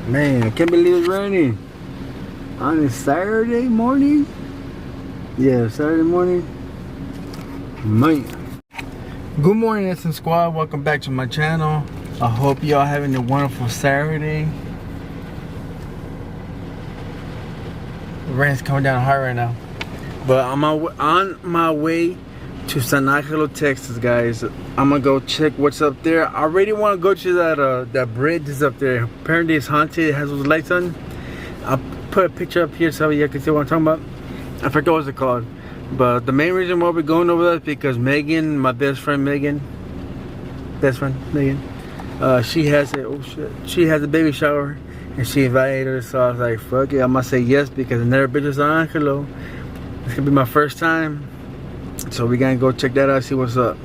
Man, I can't believe it's raining on a Saturday morning. Yeah, Saturday morning. Man. Good morning, SM Squad. Welcome back to my channel. I hope y'all having a wonderful Saturday. The rain's coming down hard right now, but I'm on my way to San Angelo, Texas, guys. I'm gonna go check what's up there. I already want to go to that bridge that's up there. Apparently it's haunted. It has those lights on. I'll put a picture up here so you can see what I'm talking about. I forgot what it's called, but the main reason why we're going over there is because Megan, my best friend Megan, she has a baby shower and she invited her. So I was like, fuck it, I'm gonna say yes because I never been to San Angelo. It's gonna be my first time. So we're gonna go check that out, see what's up.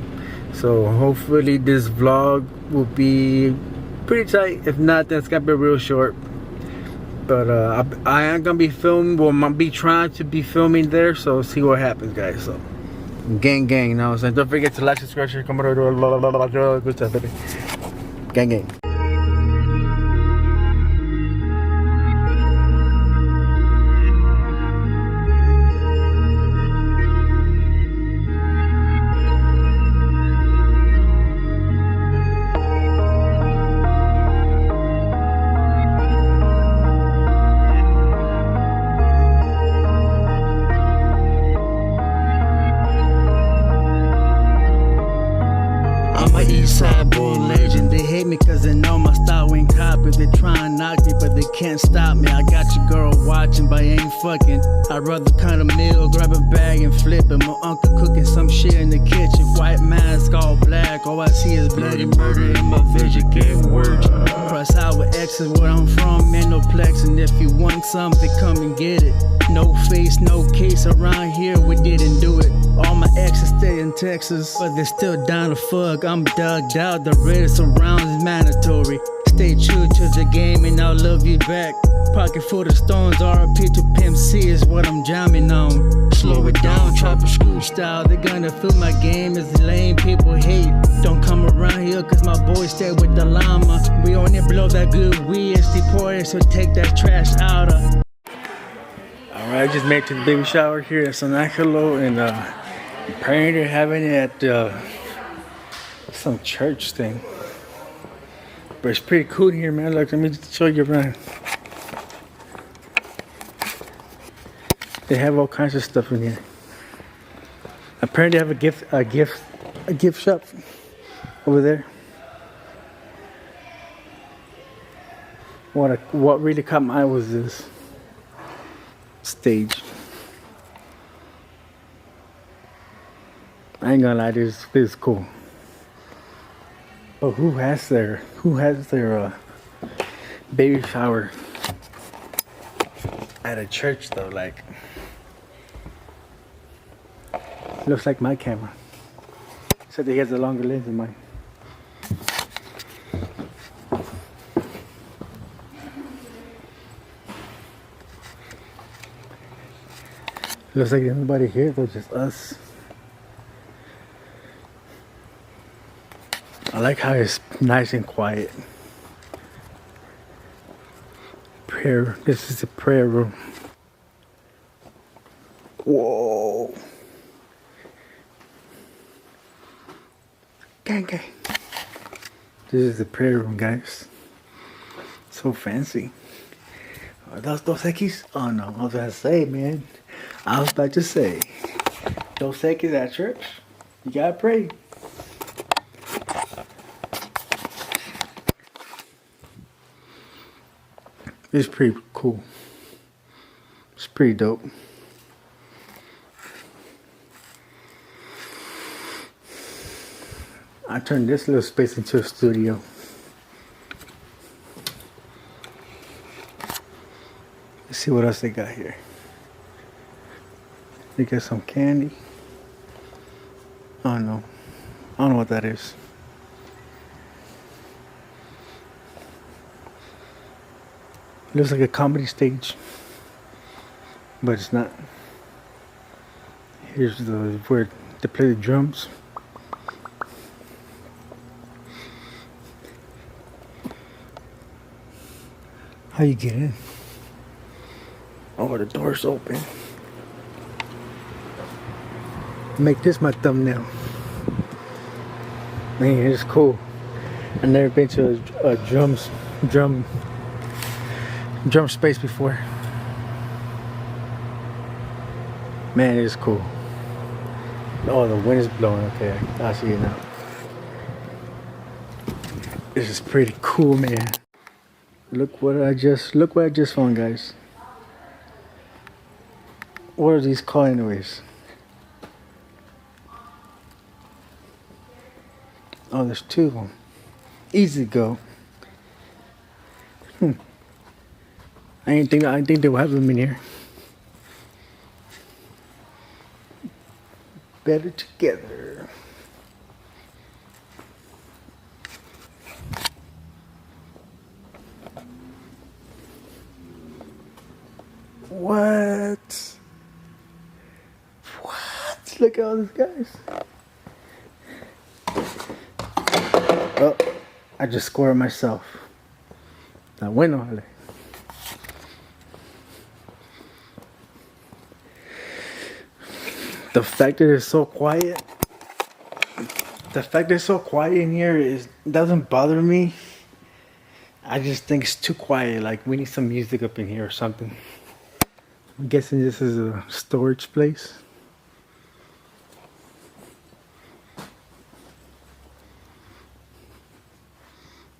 So hopefully this vlog will be pretty tight. If not, then it's gonna be real short. But I am gonna be filming. Well, I'm gonna be trying to be filming there. So see what happens, guys. So gang, you know what I'm saying? Don't forget to like, subscribe, share, comment, good stuff, baby. Gang. I'm a Eastside Bull legend. They hate me cause they know my style ain't copied. They try and knock me but they can't stop me. I got your girl watching but I ain't fucking. I'd rather cut a meal, grab a bag and flip it. My uncle cooking some shit in the kitchen. White mask, all black. All I see is bloody murder in my vision. Getting worse. Cross out with X is where I'm from, man, no plex. And if you want something, come and get it. No face, no case around here, we didn't do it. All my exes stay in Texas, but they're still down to fuck. I'm dugged out, the rest around is mandatory. Stay true to the game and I'll love you back. Pocket full of stones, RP to Pimp C is what I'm jamming on. Slow it down, trapper school style. They're gonna feel my game as the lame people hate. Don't come around here cause my boys stay with the llama. We only blow that good weed, it's deported, so take that trash out of. Alright, I just made it to the baby shower here at San Angelo, and apparently they're having it at some church thing. But it's pretty cool here, man. Look, let me show you around. They have all kinds of stuff in here. Apparently they have a gift shop over there. What really caught my eye was this stage. I ain't gonna lie, this is cool. But who has their baby shower at a church though? Like, looks like my camera. Except he has a longer lens than mine. Looks like there's nobody here though, just us. I like how it's nice and quiet. Prayer. This is a prayer room. Whoa. Gang. This is the prayer room, guys. So fancy. Are those Dos Equis? Oh no, I was about to say, man. I was about to say, Dos Equis at church. You gotta pray. It's pretty cool. It's pretty dope. I turned this little space into a studio. Let's see what else they got here. They got some candy. Oh no. I don't know what that is. It looks like a comedy stage, but it's not. Here's where they play the drums. How you get in? Oh, the door's open. Make this my thumbnail. Man, it's cool. I've never been to a drum space before. Man, it's cool. Oh, the wind is blowing. Okay, I see it now. This is pretty cool, man. Look what I just found, guys. What are these called anyways? Oh, there's two of them. Easy go. I didn't think they would have them in here. Better together. What? Look at all these guys. Oh, I just scored myself. Está bueno, vale. The fact that it's so quiet. The fact that it's so quiet in here doesn't bother me. I just think it's too quiet. Like we need some music up in here or something. I'm guessing this is a storage place.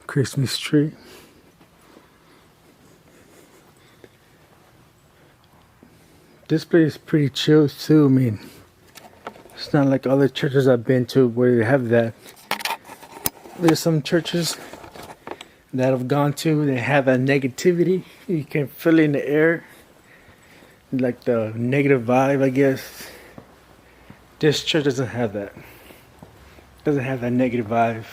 Christmas tree. This place is pretty chill too. I mean, it's not like other churches I've been to where they have that. There's some churches that I've gone to that have that negativity. You can feel it in the air. Like the negative vibe, I guess. This church doesn't have that. Doesn't have that negative vibe.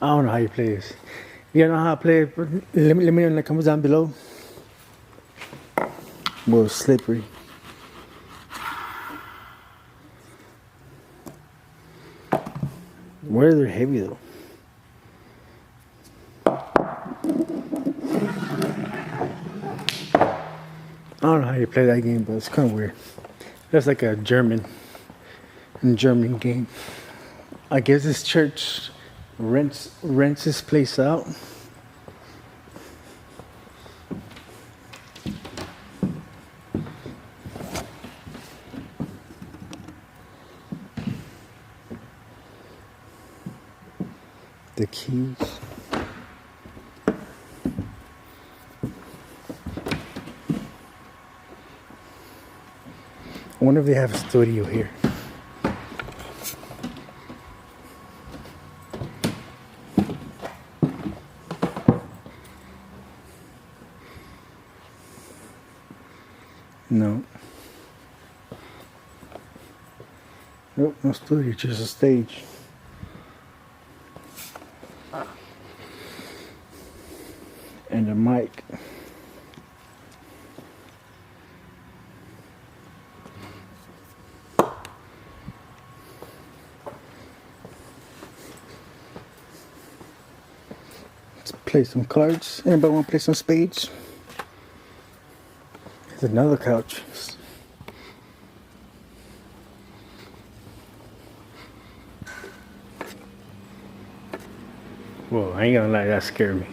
I don't know how you play this. If you don't know how to play it, let me know in the comments down below. Well, slippery. Where they're heavy though. I don't know how you play that game, but it's kind of weird. That's like a German game. I guess this church rents this place out. The keys. I wonder if they have a studio here. No. Nope, no studio, just a stage. And a mic. Let's play some cards. Anybody want to play some spades? There's another couch. Whoa, I ain't gonna lie, that scared me.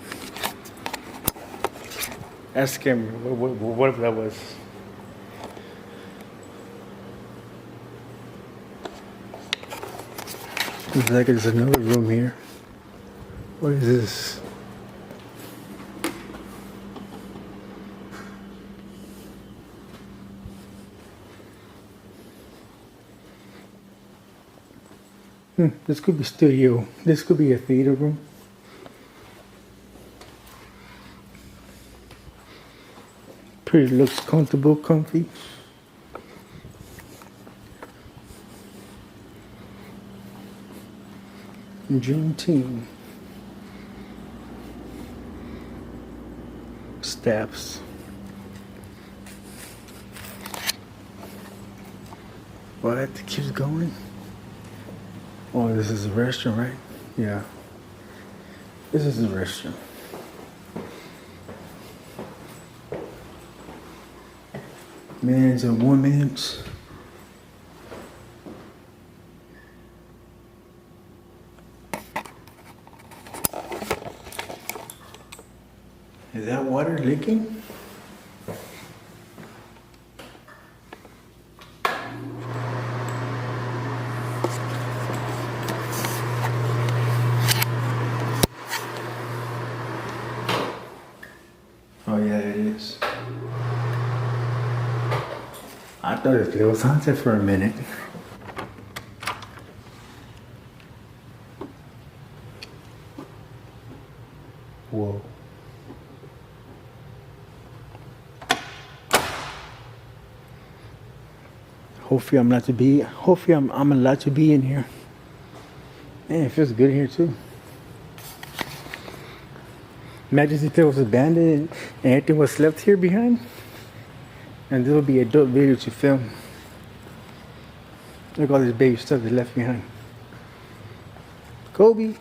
That scared me, whatever that was. Looks like there's another room here. What is this? This could be studio. This could be a theater room. Pretty looks comfortable, comfy. Juneteenth. Steps. What? It keeps going. Oh, this is a restaurant, right? Yeah. This is the restroom. Men's and women's. Is that water leaking? Oh yeah, it is. I thought it was little sunset for a minute. Whoa. Hopefully I'm allowed to be in here. Man, it feels good here too. Imagine if there was abandoned and everything was left here behind. And this will be a dope video to film. Look at all this baby stuff that's left behind. Kobe.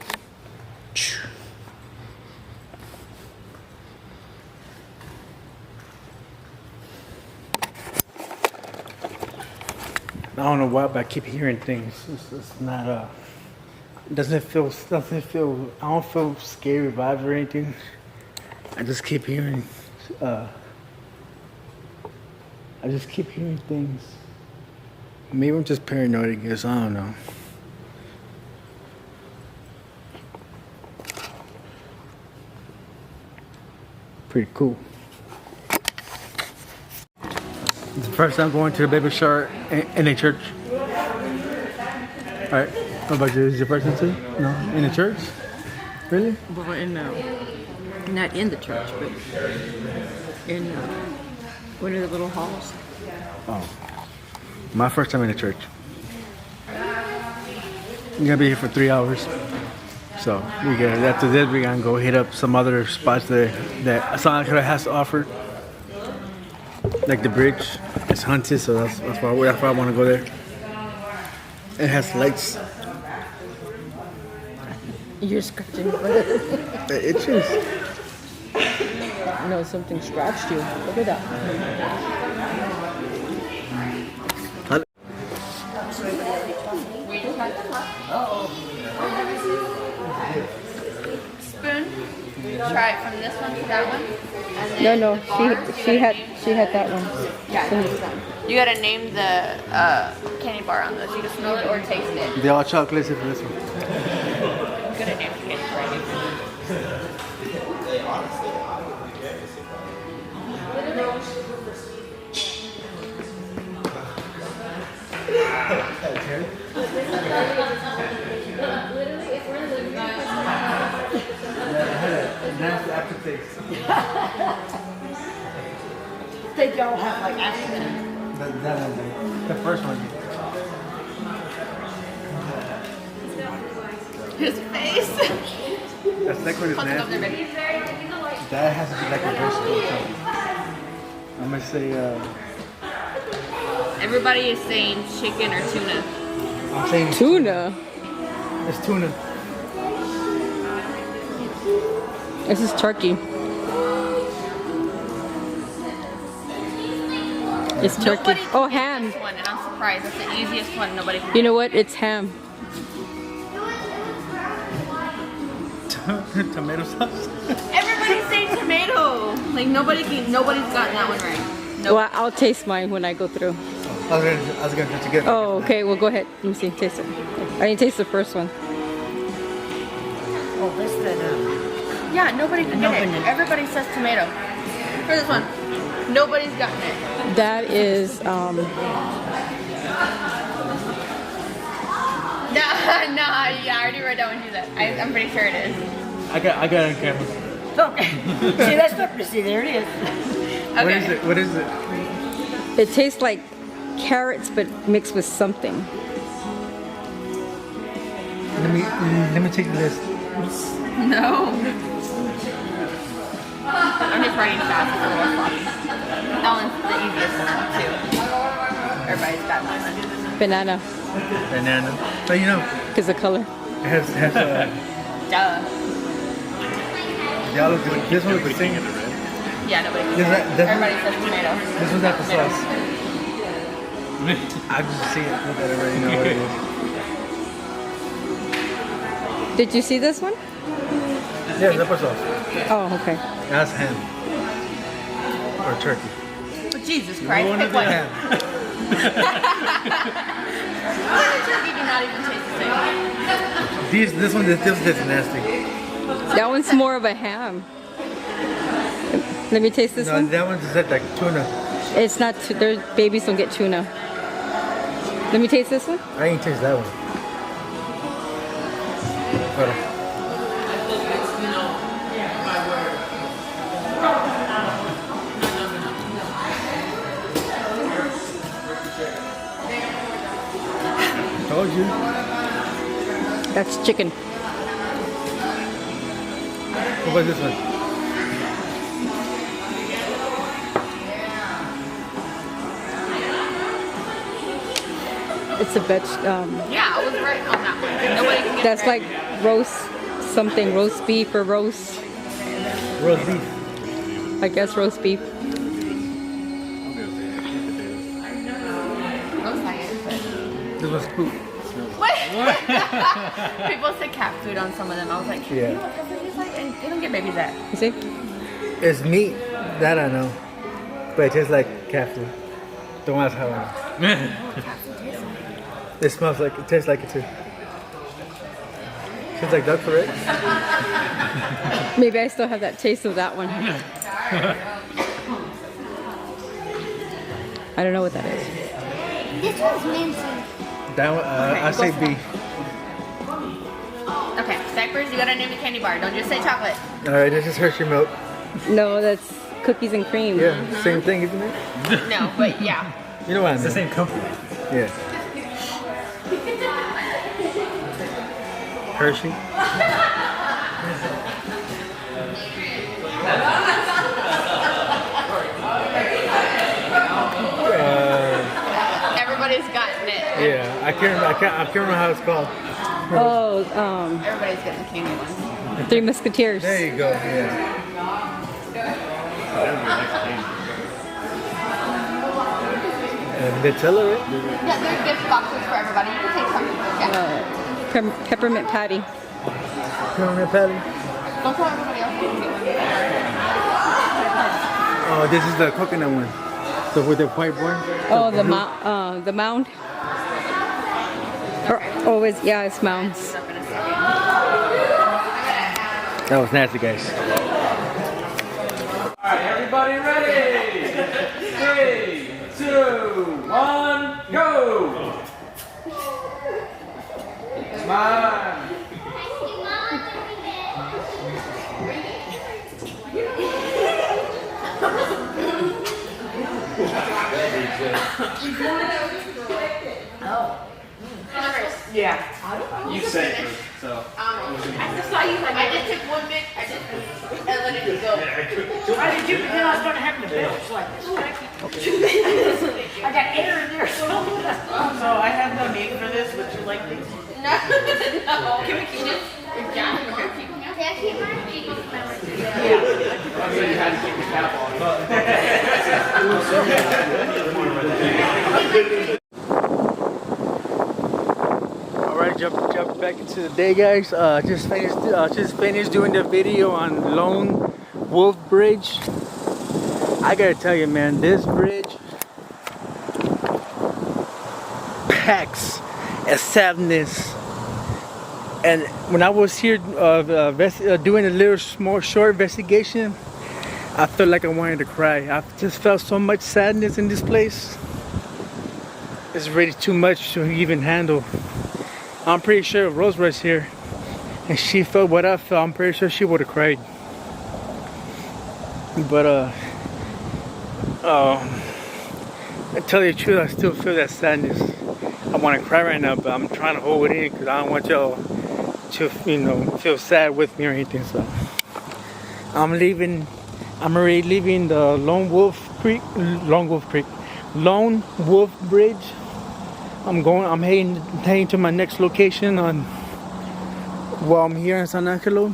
I don't know why, but I keep hearing things. It's not doesn't feel, I don't feel scary vibes or anything. I just keep hearing things. Maybe I'm just paranoid, I guess, I don't know. Pretty cool. It's the first time going to the baby shower in a church. Alright, what about you? Is it your first time too? No? In a church? Really? Well, not in the church, but in one of the little halls. Oh. My first time in a church. We're gonna be here for 3 hours. So after this we're gonna go hit up some other spots that Santa Cruz has to offer. Like the bridge. It's haunted, so that's why I want to go there. It has lights. You're scratching your butt. It itches. No, something scratched you. Look at that. Spoon. Try it from this one to that one. And No, she had that one. yeah, this one. You gotta name the candy bar on those. You can smell it or taste it. They're all chocolates for this one. You gotta name the candy bar. Nasty aftertaste. They don't have like acid. That one, the first one. His face. The second one is nasty. That has to be like a vegetable or something. I'm gonna say, Everybody is saying chicken or tuna. I'm saying Tuna. it's tuna. This is turkey. It's turkey. Nobody Oh, can get ham. this one, and I'm surprised. That's the easiest one. Nobody can. You know what? It's ham. Tomato sauce. Everybody's saying tomato. Like nobody's gotten that one right. Nope. Well, I'll taste mine when I go through. I was gonna put together. Oh, okay. Well, go ahead. Let me see. Taste it. I didn't taste the first one. Oh, this the Yeah, nobody can get it. Everybody says tomato. For this one, nobody's gotten it. That is Nah, yeah, I already read that one. Do that. I'm pretty sure it is. I got it on camera. Okay. See, that's not. See, there it is. Okay. What is it? It tastes like carrots, but mixed with something. Let me take the list. No. I'm just writing fast. It's a little sloppy. That one's the easiest one too. Everybody's got that one. Banana, Banana. But you know, because the color. it has Duh. Yeah, look, this one looks the same. Yeah, nobody can Is say that- it. that's- Everybody says tomato. This one's not the Tomato. sauce. I can see it. Look at it already know what it is. Did you see this one? Yeah, pepper sauce. Oh, okay. That's ham. Or turkey. Oh, Jesus Christ, One pick of the one. ham. Meat and turkey do not even taste the same. This one is nasty. That one's more of a ham. Let me taste this No, one. that one's just like tuna. It's not. Their babies don't get tuna. Let me taste this one. I ain't taste that one. Hold on. Told you. That's chicken. What about this one? It's a veg. Yeah, I was right on that one. Nobody can get That's it like right. roast beef or roast. Roast beef. I guess roast beef. Looks like it. This was poop. What? People say cat food on some of them. I was like, Yeah. you know what cat food tastes like? And they don't get babies that. You see? It's meat. That I know. But it tastes like cat food. Don't ask how I know. It smells like it tastes like it too. Tastes like duck for it. Maybe I still have that taste of that one. I don't know what that is. This one's minty. That one, I say go for B. Okay, Cypress, you gotta name the candy bar. Don't just say chocolate. Alright, this is Hershey milk. No, that's cookies and cream. Yeah, same thing, isn't it? No, but yeah. You know what I mean? It's the same company. Yeah. Hershey. Everybody's gotten it. Yeah, I can't remember how it's called. Oh, Everybody's getting the candy ones. Three Musketeers. There you go. Yeah. And Nutella, right? Yeah, there's gift boxes for everybody. You can take something. Yeah. Peppermint patty. Peppermint patty. Don't tell everybody else you can get one. Oh, this is the coconut one. So with the white one. Oh, the mound. Oh, it's mounds. That was nasty, guys. Alright, everybody ready? 3, 2, 1, go! Smile. Yeah. You say it, so. I just saw you like I just took one bit. I just and let it go. I did you, but then I started having to belch like I got air in there. So I have no name for this. Would you like these? No, no. Can we keep this? Is John okay? Keep them. So you had to keep the cap on. Alright, jump back into the day, guys. Just finished doing the video on Lone Wolf Bridge. I gotta tell you, man, this bridge packs a sadness. And when I was here doing a little short investigation, I felt like I wanted to cry. I just felt so much sadness in this place. It's really too much to even handle. I'm pretty sure if Rose was here and she felt what I felt, I'm pretty sure she would have cried. But I tell you the truth, I still feel that sadness. I want to cry right now, but I'm trying to hold it in because I don't want y'all to, feel sad with me or anything. So I'm already leaving the Lone Wolf Bridge. I'm heading to my next location while I'm here in San Angelo.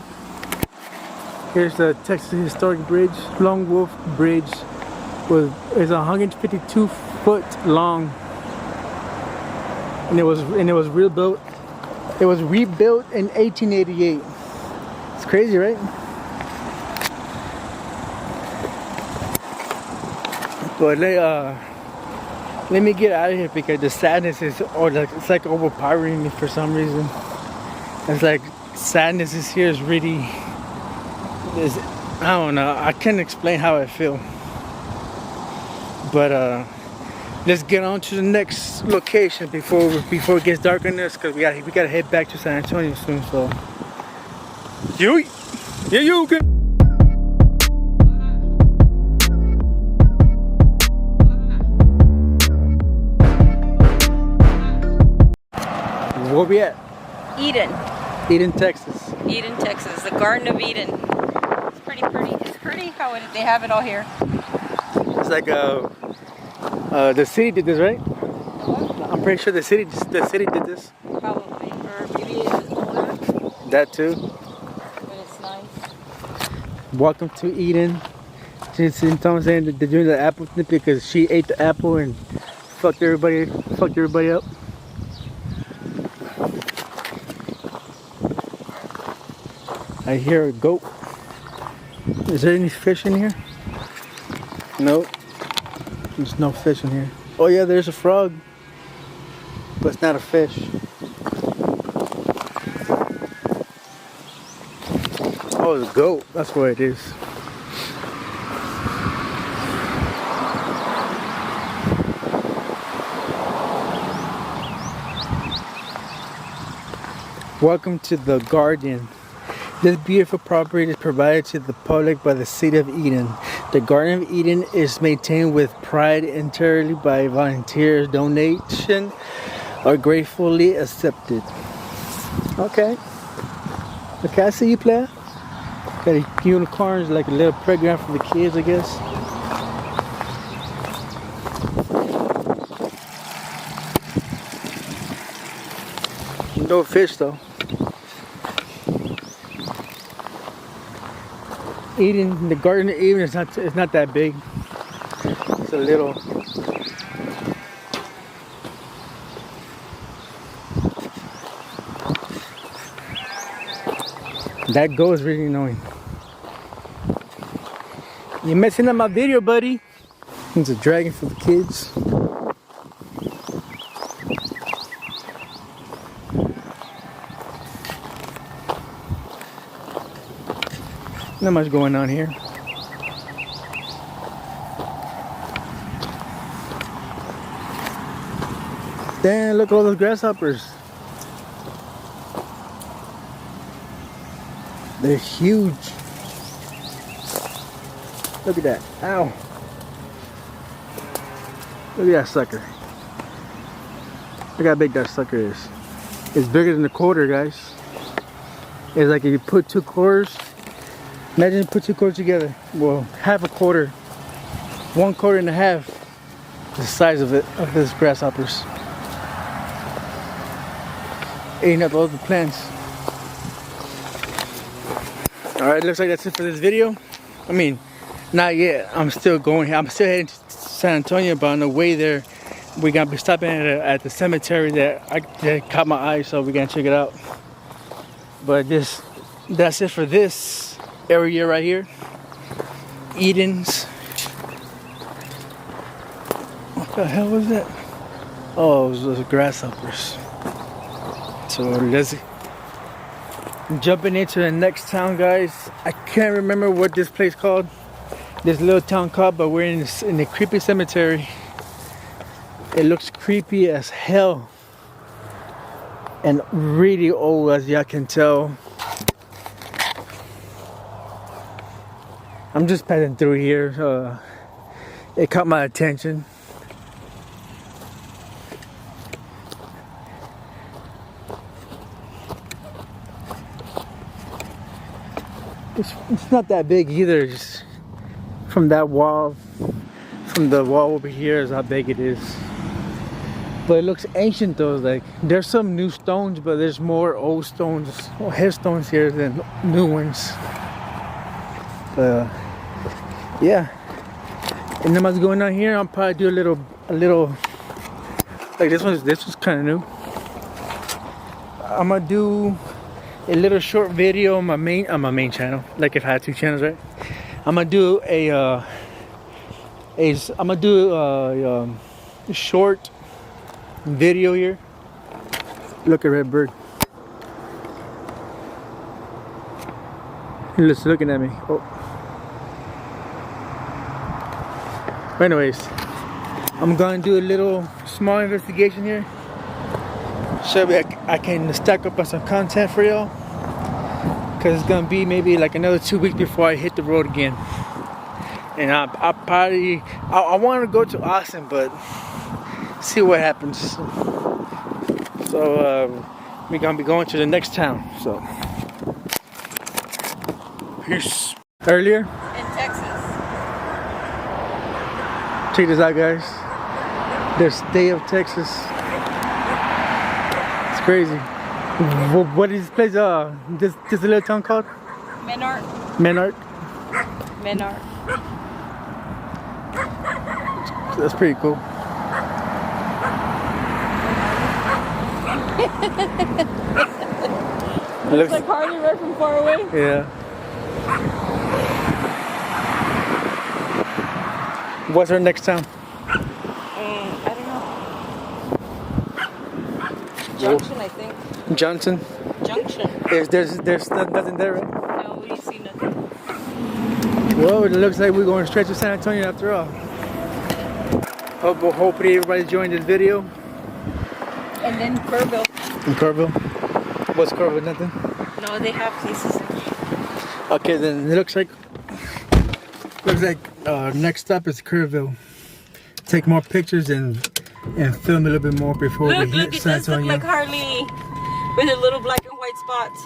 Here's the Texas Historic Bridge, Lone Wolf Bridge, is 152 foot long, and it was rebuilt. It was rebuilt in 1888. It's crazy, right? But let me get out of here because the sadness is, it's like overpowering me for some reason. It's like sadness is here is really, I don't know. I can't explain how I feel. But let's get on to the next location before it gets dark on us, because we gotta head back to San Antonio soon. So you can. Where we at? Eden, Texas. Eden, Texas, the Garden of Eden. It's pretty. It's pretty how they have it all here. It's like the city did this, right? I'm pretty sure the city did this. Probably, or maybe it's older. That too. But it's nice. Welcome to Eden. She's saying that they're doing the apple snip because she ate the apple and fucked everybody up. I hear a goat. Is there any fish in here? Nope. There's no fish in here. Oh yeah, there's a frog. But it's not a fish. Oh, the goat. That's what it is. Welcome to the garden. This beautiful property is provided to the public by the City of Eden. The Garden of Eden is maintained with pride entirely by volunteers. Donation are gratefully accepted. Okay. Okay, I see you, player. Got a unicorns, like a little playground for the kids, I guess. No fish though. Eden, the Garden of Eden is not that big. It's a little. That goat is really annoying. You're messing up my video, buddy. It's a dragon for the kids. Not much going on here. Damn, look at all those grasshoppers. They're huge. Look at that. Ow. Look at that sucker. Look how big that sucker is. It's bigger than a quarter, guys. It's like if you put 2 quarters. Imagine put 2 quarters together. Well, half a quarter. 1 quarter and a half. The size of this grasshoppers. Eating up all the plants. Alright, looks like that's it for this video. I mean, not yet. I'm still going here. I'm still heading to San Antonio, but on the way there, we're gonna be stopping at the cemetery that caught my eye, so we're gonna check it out. But that's it for this area right here. Eden's. What the hell was that? Oh, it was those grasshoppers. So let's jumping into the next town, guys. I can't remember what this place called. This little town called, but we're in the creepy cemetery. It looks creepy as hell and really old, as y'all can tell. I'm just passing through here. It caught my attention. It's not that big either. Just from that wall, from the wall over here is how big it is. But it looks ancient though. Like there's some new stones, but there's more old stones, headstones here than new ones. Yeah. And then what's going on here, I'll probably do a little like this one's kind of new. I'm gonna do a little short video on my main channel, like if I had 2 channels, right? I'm gonna do a short video here. Look at Redbird. He's looking at me. Oh. Anyways, I'm gonna do a little small investigation here. So I can stack up on some content for y'all. Cause it's gonna be maybe like another 2 weeks before I hit the road again. And I want to go to Austin, but see what happens. So we're gonna be going to the next town. So peace. Earlier In Texas. check this out, guys. The state of Texas. It's crazy. What is this place? This little town called? Menard. Menard. Menard. That's pretty cool. Looks like Harley right from far away. Yeah. What's our next town? I don't know. Junction, I think. Johnson. Junction. There's nothing there, right? No, we didn't see nothing. Well, it looks like we're going straight to San Antonio after all. Hopefully everybody enjoying this video. And then Kerrville. In Kerrville? What's Kerrville? Nothing? No, they have places. Okay, then it looks like next stop is Kerrville. Take more pictures and film a little bit more before we hit Look, it San does look Antonio. like Harley with a little black and white spots.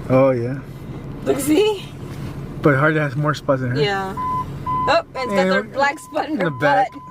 Oh yeah. Look, see? But Harley has more spots than her. Yeah. Oh, it's got the black spot in In her the back. butt.